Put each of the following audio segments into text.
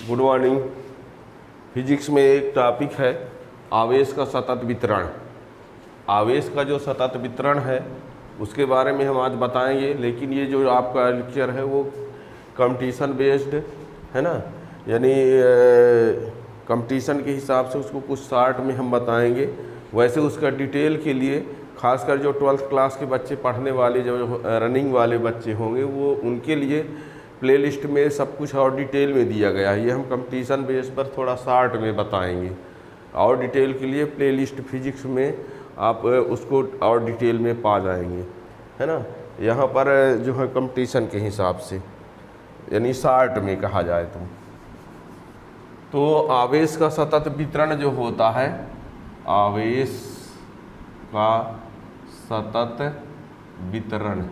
Good morning. Physics में एक topic है आवेश का सतत वितरण। आवेश का जो सतत वितरण है उसके बारे में हम आज बताएंगे, लेकिन ये जो आपका लेक्चर है वो कंपटीशन बेस्ड है ना, यानी कंपटीशन के हिसाब से उसको कुछ शार्ट में हम बताएंगे। वैसे उसका डिटेल के लिए खासकर जो 12th क्लास के बच्चे पढ़ने वाले, जो रनिंग वाले बच्चे होंगे, वो उनके लिए प्लेलिस्ट में सब कुछ और डिटेल में दिया गया है। ये हम कंपटीशन बेस पर थोड़ा शार्ट में बताएंगे, और डिटेल के लिए प्लेलिस्ट फिजिक्स में आप उसको और डिटेल में पा जाएंगे, है ना। यहाँ पर जो है कंपटीशन के हिसाब से, यानी शार्ट में कहा जाए तो आवेश का सतत वितरण जो होता है, आवेश का सतत वितरण,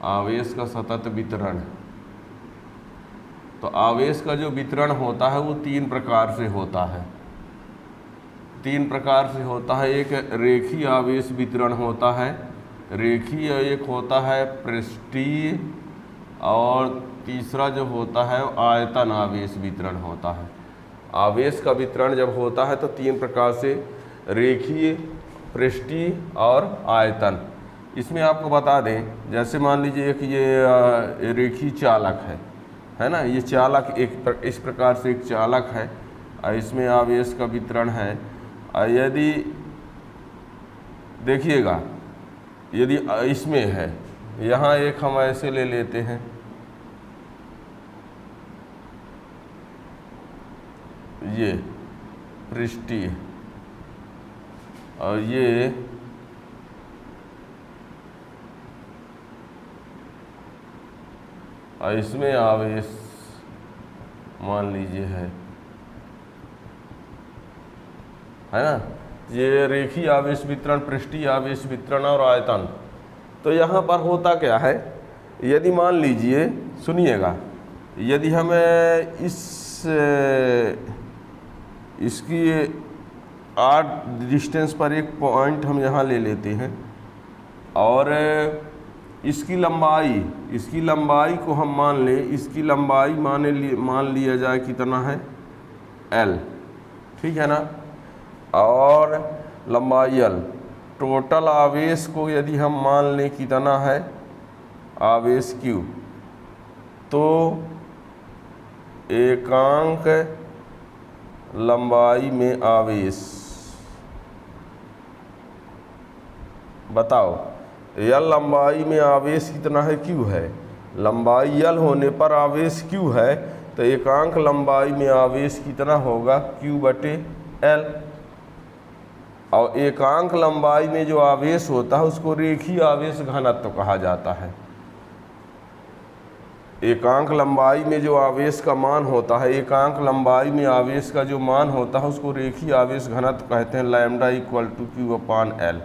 आवेश का सतत वितरण, तो आवेश का जो वितरण होता है वो तीन प्रकार से होता है। तीन प्रकार से होता है। एक रेखीय आवेश वितरण होता है, रेखीय एक होता है पृष्ठीय, और तीसरा जो होता है आयतन आवेश वितरण होता है। आवेश का वितरण जब होता है तो तीन प्रकार से, रेखीय, पृष्ठीय और आयतन। इसमें आपको बता दें, जैसे मान लीजिए कि ये रेखीय चालक है ना, ये चालक इस प्रकार से एक चालक है, इसमें आवेश का वितरण है। यदि देखिएगा, यदि इसमें है, यहाँ एक हम ऐसे ले लेते हैं, ये पृष्ठीय, और ये इसमें आवेश मान लीजिए है ना। ये रेखीय आवेश वितरण, पृष्ठीय आवेश वितरण और आयतन। तो यहाँ पर होता क्या है, यदि मान लीजिए, सुनिएगा, यदि हमें इसकी 8 डिस्टेंस पर एक पॉइंट हम यहाँ ले लेते हैं, और इसकी लंबाई को हम मान लें, इसकी लंबाई मान लिया जाए कितना है, L, ठीक है ना, और लंबाई L। टोटल आवेश को यदि हम मान लें कितना है, आवेश Q, तो एकांक लंबाई में आवेश, बताओ L लंबाई में आवेश कितना है, Q है। लंबाई L होने पर आवेश Q है, तो एकांक लंबाई में आवेश कितना होगा, Q/L। और एकांक लंबाई में जो आवेश होता है उसको रेखीय आवेश घनत्व कहा जाता है। एकांक लंबाई में जो आवेश का मान होता है, एकांक लंबाई में आवेश का जो मान होता है उसको रेखीय आवेश घनत्व कहते हैं, लैम्डा = Q/L।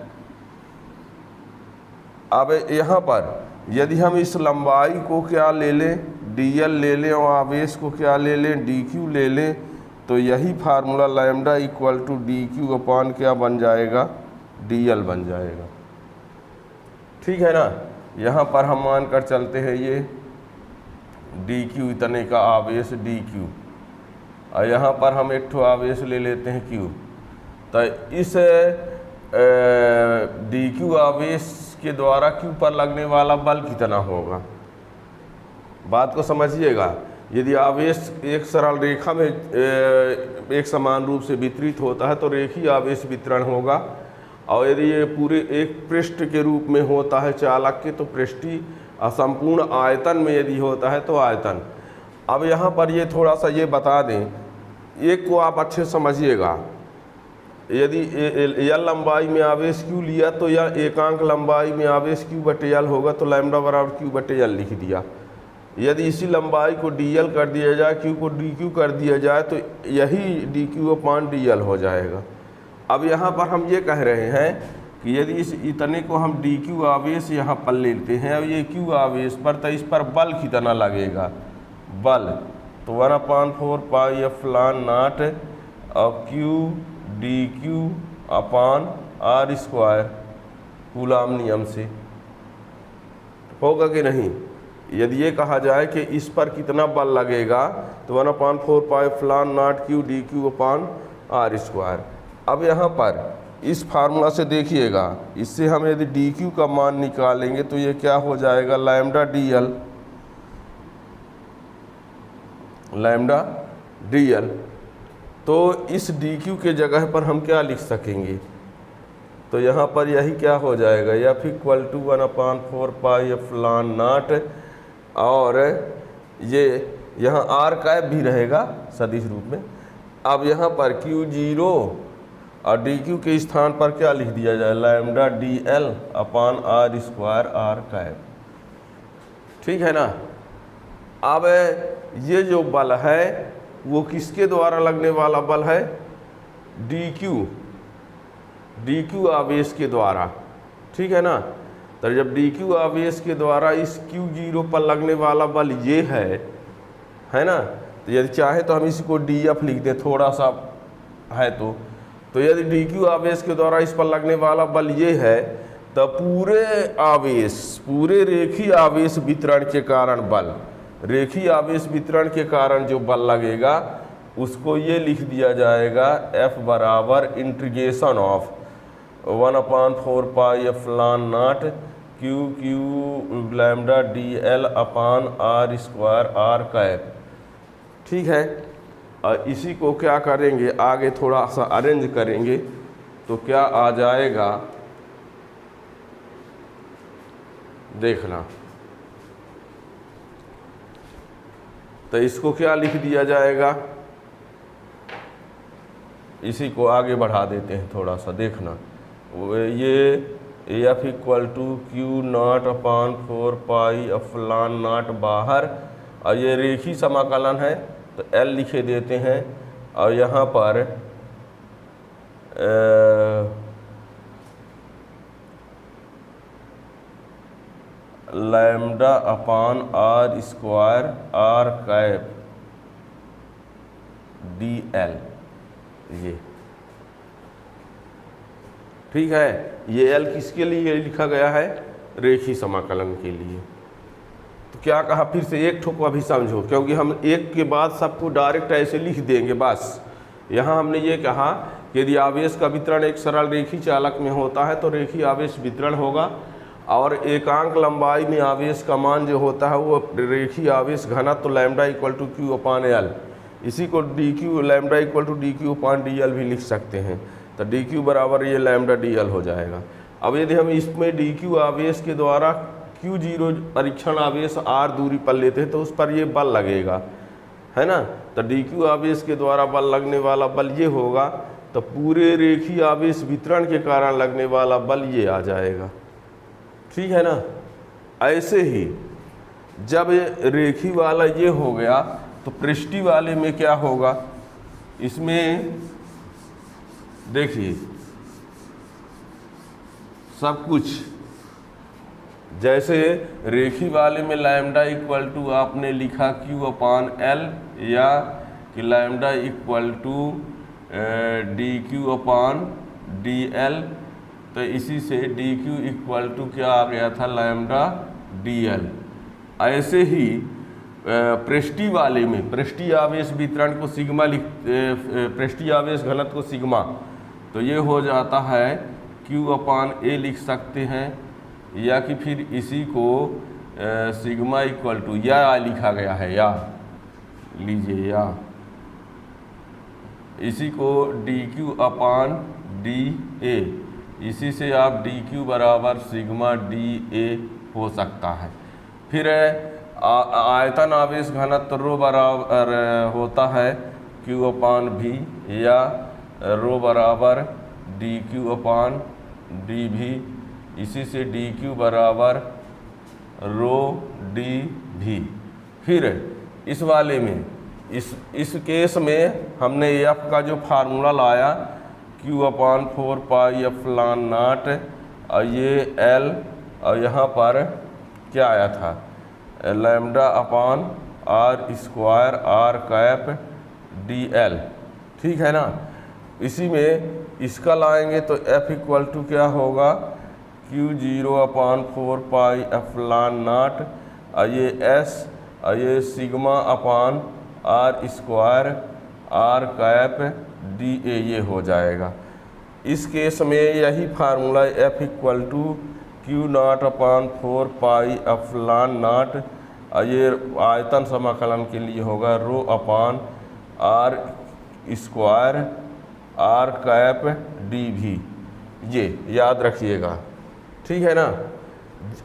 अब यहाँ पर यदि हम इस लंबाई को क्या ले लें, dl ले लें, और आवेश को क्या ले लें, dq ले लें, तो यही फार्मूला लैम्डा = dq/ क्या बन जाएगा, dl बन जाएगा। ठीक है ना। यहाँ पर हम मान कर चलते हैं ये dq, इतने का आवेश dq, और यहाँ पर हम एक ठो आवेश ले लेते हैं q। तो इस dq आवेश के द्वारा q पर लगने वाला बल कितना होगा, बात को समझिएगा। यदि आवेश एक सरल रेखा में एक समान रूप से वितरित होता है तो रेखीय आवेश वितरण होगा, और यदि ये पूरे एक पृष्ठ के रूप में होता है चालक के, तो पृष्ठीय, असंपूर्ण आयतन में यदि होता है तो आयतन। अब यहाँ पर ये थोड़ा सा ये बता दें, एक को आप अच्छे समझिएगा। यदि L लंबाई में आवेश Q लिया तो यह एकांक लंबाई में आवेश Q/L होगा, तो लैम्डा = Q/L लिख दिया। यदि इसी लंबाई को dl कर दिया जाए, Q को dq कर दिया जाए, तो यही dq/dl हो जाएगा। अब यहाँ पर हम ये कह रहे हैं कि यदि इस इतने को हम dq आवेश यहाँ पर लेते हैं, और ये q आवेश पर, तो इस पर बल कितना लगेगा, बल तो 1/4 πε0 और q dq/r² कूलाम नियम से होगा कि नहीं। यदि ये कहा जाए कि इस पर कितना बल लगेगा तो 1/4 पाई फलान naught q d q upon are square. अब यहाँ पर इस फार्मूला से देखिएगा, इससे हम यदि डी क्यू का मान निकालेंगे तो ये क्या हो जाएगा, लैम्डा डी एल। तो इस डी क्यू के जगह पर हम क्या लिख सकेंगे, तो यहाँ पर यही क्या हो जाएगा, एफ इक्वल टू 1/4 पाई फलान नॉट, और ये यहाँ आर कैप भी रहेगा सदिश रूप में। अब यहाँ पर क्यू जीरो और डी क्यू के स्थान पर क्या लिख दिया जाए, lambda d l upon are square are cap. ठीक है ना। अब ये जो बल है वो किसके द्वारा लगने वाला बल है, डी क्यू आवेश के द्वारा। ठीक है ना। तो जब डी क्यू आवेश के द्वारा इस क्यू जीरो पर लगने वाला बल ये है ना। तो यदि चाहे तो हम इसी को डी एफ लिख दें, थोड़ा सा है तो यदि डी क्यू आवेश के द्वारा इस पर लगने वाला बल ये है, तो पूरे रेखीय आवेश वितरण के कारण बल, रेखीय आवेश वितरण के कारण जो बल लगेगा उसको ये लिख दिया जाएगा F बराबर इंटीग्रेशन ऑफ 1/4 पाई फलान naught q lambda d l upon are square are cap. ठीक है। और इसी को क्या करेंगे, आगे थोड़ा सा अरेंज करेंगे तो क्या आ जाएगा, देखना। तो इसको क्या लिख दिया जाएगा, इसी को आगे बढ़ा देते हैं थोड़ा सा, देखना। ये F equal to Q not upon 4 pi फलान नॉट बाहर, और ये रेखी समाकलन है तो एल लिखे देते हैं, और यहाँ पर lambda upon are square are cap d l, ये ठीक है। ये एल किसके लिए लिखा गया है, रेखी समाकलन के लिए। तो क्या कहा, फिर से एक ठोक अभी समझो, क्योंकि हम एक के बाद सबको डायरेक्ट ऐसे लिख देंगे बस। यहाँ हमने ये कहा कि यदि आवेश का वितरण एक सरल रेखी चालक में होता है तो रेखी आवेश वितरण होगा, और एकांक लंबाई में आवेश का मान जो होता है वो रेखी आवेश घनत्व lambda equal to q upon l, इसी को d q lambda equal to d q upon d l भी लिख सकते हैं। तो डी क्यू बराबर ये लैम्डा डी एल हो जाएगा। अब यदि हम इसमें डी क्यू आवेश के द्वारा क्यू जीरो परीक्षण आवेश आर दूरी पर लेते हैं तो उस पर ये बल लगेगा, है ना। तो डी क्यू आवेश के द्वारा बल लगने वाला बल ये होगा, तो पूरे रेखीय आवेश वितरण के कारण लगने वाला बल ये आ जाएगा। ठीक है ना। ऐसे ही जब रेखी वाला ये हो गया तो पृष्ठी वाले में क्या होगा, इसमें देखिए सब कुछ जैसे रेखी वाले में लैम्डा इक्वल टू आपने लिखा क्यू अपान एल, या कि lambda equal to d q upon d l, तो इसी से डी क्यू इक्वल टू क्या आ गया था, लैम्डा डी एल। ऐसे ही पृष्ठी वाले में पृष्ठीय आवेश वितरण को सिग्मा पृष्ठीय आवेश घनत्व को सिग्मा, तो ये हो जाता है क्यू अपान ए लिख सकते हैं, या कि फिर इसी को सिग्मा इक्वल टू या लिखा गया है, या लीजिए या, इसी को d q upon D A, इसी से आप डी क्यू बराबर सिग्मा डी ए हो सकता है। फिर आयतन आवेश घनत्व रो बराबर होता है क्यू अपान भी, या रो बराबर डी क्यू अपान डी भी, इसी से डी क्यू बराबर रो डी भी। फिर इस वाले में इस केस में हमने एफ का जो फार्मूला लाया क्यू अपान 4 पाई फलान नॉट, और ये एल, और यहाँ पर क्या आया था, lambda upon are square are cap d l. ठीक है ना। इसी में इसका लाएंगे तो एफ इक्वल टू क्या होगा, क्यू जीरो अपान 4 पाई फलान नॉट, ये एस, ये sigma upon are square are cap D A ये हो जाएगा। इस केस में यही formula F equal to Q not upon 4 pi epsilon not, ये आयतन समाकलन के लिए होगा rho upon are square are cap D भी, ये याद रखिएगा, ठीक है ना।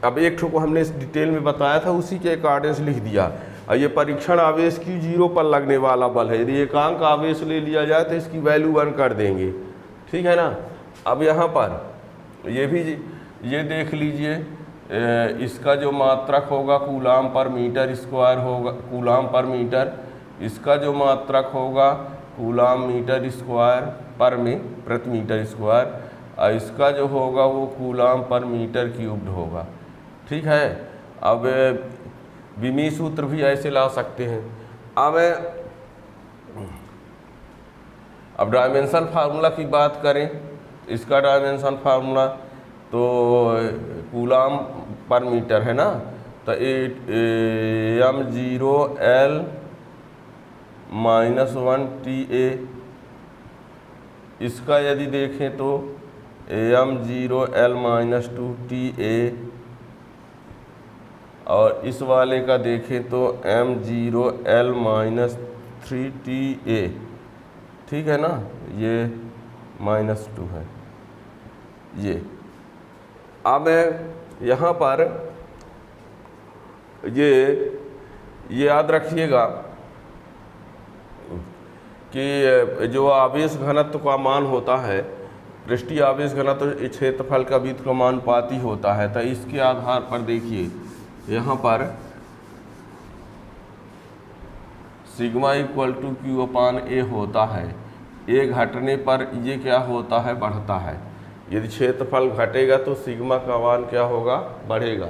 अब एक ठो को हमने इस डिटेल में बताया था, उसी के अकॉर्डिंग लिख दिया। और ये परीक्षण आवेश की 0 पर लगने वाला बल है। यदि एकांक आवेश ले लिया जाए तो इसकी वैल्यू 1 कर देंगे, ठीक है ना। अब यहाँ पर ये भी ये देख लीजिए, इसका जो मात्रक होगा कूलाम पर मीटर स्क्वायर होगा, कूलाम पर मीटर, इसका जो मात्रक होगा कूलाम मीटर स्क्वायर पर में प्रति मीटर स्क्वायर, और इसका जो होगा वो कूलाम पर मीटर क्यूब्ड होगा, ठीक है। अब विमी सूत्र भी ऐसे ला सकते हैं। अब डायमेंशन फार्मूला की बात करें, इसका डायमेंशन फार्मूला तो कूलाम पर मीटर है ना, तो m0L -1 TA, इसका यदि देखें तो m0L -2 TA, और इस वाले का देखें तो m0L -3 TA, ठीक है ना, ये -2 है ये। अब यहाँ पर ये याद रखिएगा कि जो आवेश घनत्व का मान होता है, पृष्ठीय आवेश घनत्व क्षेत्रफल का व्युत्क्रमानुपाती होता है। तो इसके आधार पर देखिए यहाँ पर sigma equal to q upon ए होता है। ए घटने पर ये क्या होता है, बढ़ता है। यदि क्षेत्रफल घटेगा तो सिग्मा का मान क्या होगा, बढ़ेगा।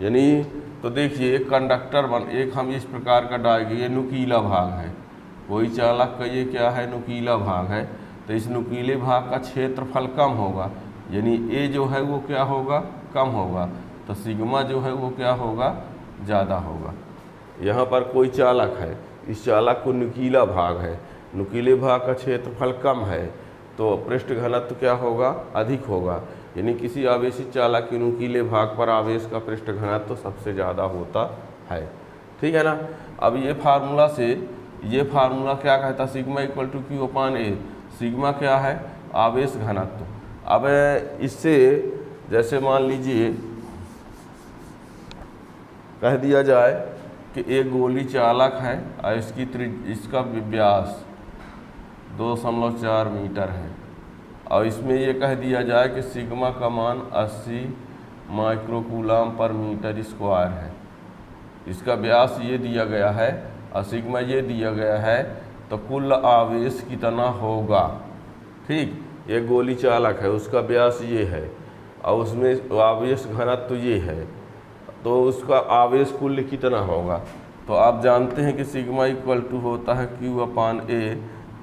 यानी तो देखिए एक कंडक्टर एक हम इस प्रकार का डायग्राम, ये नुकीला भाग है, कोई चालक का ये क्या है, नुकीला भाग है। तो इस नुकीले भाग का क्षेत्रफल कम होगा, यानी ए जो है वो क्या होगा, कम होगा, तो सिग्मा जो है वो क्या होगा, ज़्यादा होगा। यहाँ पर कोई चालक है, इस चालक को नुकीला भाग है, नुकीले भाग का क्षेत्रफल कम है, तो पृष्ठ घनत्व क्या होगा, अधिक होगा। यानी किसी आवेशित चालक के नुकीले भाग पर आवेश का पृष्ठ घनत्व सबसे ज़्यादा होता है, ठीक है ना। अब ये फार्मूला से ये फार्मूला क्या कहता है, sigma equal to q upon a. Sigma क्या है, आवेश घनत्व। अब इससे जैसे मान लीजिए कह दिया जाए कि एक गोली चालक है और इसका व्यास 2.4 मीटर है, और इसमें ये कह दिया जाए कि सिग्मा का मान 80 माइक्रोकूलाम पर मीटर स्क्वायर है। इसका व्यास ये दिया गया है और सिग्मा ये दिया गया है, तो कुल आवेश कितना होगा, ठीक। ये गोली चालक है, उसका व्यास ये है और उसमें आवेश घनत्व ये है, तो उसका आवेश कुल कितना होगा। तो आप जानते हैं कि सिग्मा इक्वल टू होता है क्यू अपान ए,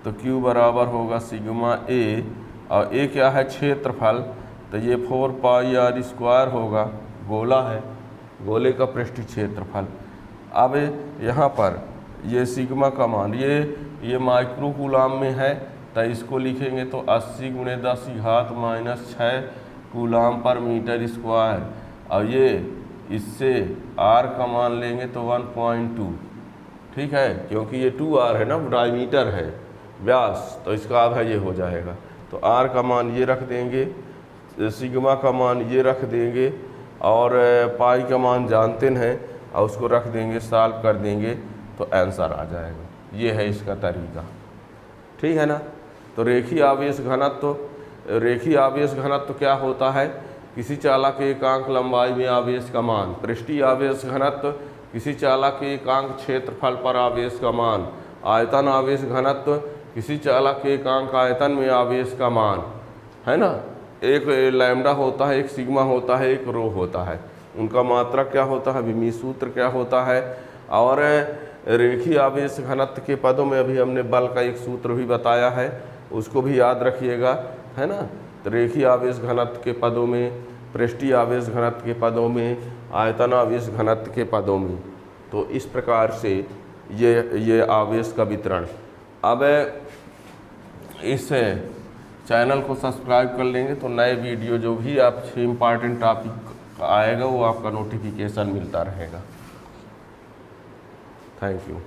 तो क्यू बराबर होगा सिग्मा ए, और ए क्या है, क्षेत्रफल, तो ये 4 पाई आर स्क्वायर होगा, गोला है, गोले का पृष्ठ क्षेत्रफल। अब यहाँ पर ये सिग्मा का मान ये माइक्रोकूलाम में है, तो इसको लिखेंगे तो 80 × 10⁻⁻6 कूलाम पर मीटर स्क्वायर, और ये इससे आर का मान लेंगे तो 1.2, ठीक है, क्योंकि ये 2R है ना, डायमीटर है व्यास, तो इसका आधा ये हो जाएगा। तो आर का मान ये रख देंगे, सिग्मा का मान ये रख देंगे, और पाई का मान जानते हैं और उसको रख देंगे, सॉल्व कर देंगे तो आंसर आ जाएगा। ये है इसका तरीका, ठीक है ना। तो रेखीय आवेश घनत्व क्या होता है, किसी चालक के एकांक लंबाई में आवेश का मान। पृष्ठीय आवेश घनत्व किसी चालक के एकांक क्षेत्रफल पर आवेश का मान। आयतन आवेश घनत्व किसी चालक के एकांक आयतन में आवेश का मान, है ना। एक लैम्डा होता है, एक सिग्मा होता है, एक रो होता है, उनका मात्रक क्या होता है, विमी सूत्र क्या होता है। और रेखीय आवेश घनत्व के पदों में अभी हमने बल का एक सूत्र भी बताया है, उसको भी याद रखिएगा, है ना। तो रेखीय आवेश घनत्व के पदों में पृष्ठीय आवेश घनत्व के पदों में, आयतन आवेश घनत्व के पदों में। तो इस प्रकार से ये आवेश का वितरण। अब इस चैनल को सब्सक्राइब कर लेंगे तो नए वीडियो जो भी आपसे इम्पॉर्टेंट टॉपिक आएगा वो आपका नोटिफिकेशन मिलता रहेगा। Thank you.